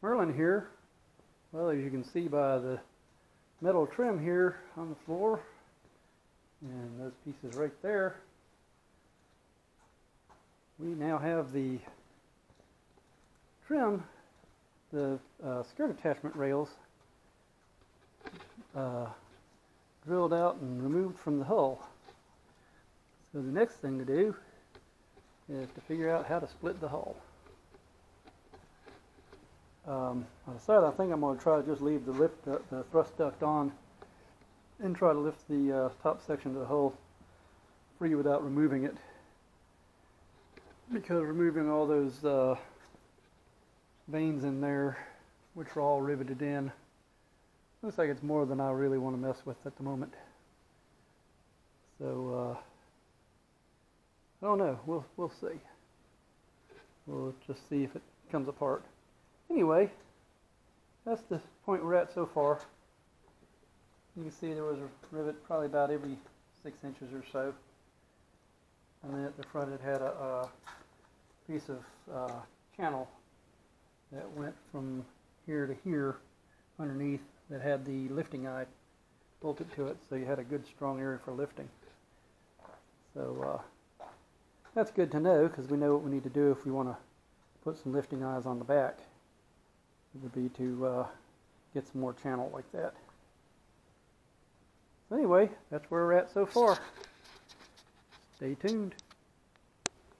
Merlin here, well, as you can see by the metal trim here on the floor and those pieces right there, we now have the trim, the skirt attachment rails drilled out and removed from the hull. So the next thing to do is to figure out how to split the hull. I decided I think I'm going to try to just leave the thrust duct on and try to lift the top section of the hull free without removing it, because removing all those vanes in there, which are all riveted in, looks like it's more than I really want to mess with at the moment. So I don't know. We'll see. We'll just see if it comes apart. Anyway, that's the point we're at so far. You can see there was a rivet probably about every 6 inches or so. And then at the front it had a piece of channel that went from here to here underneath that had the lifting eye bolted to it, so you had a good strong area for lifting. So that's good to know, because we know what we need to do if we want to put some lifting eyes on the back. It would be to get some more channel like that. So anyway, that's where we're at so far. Stay tuned.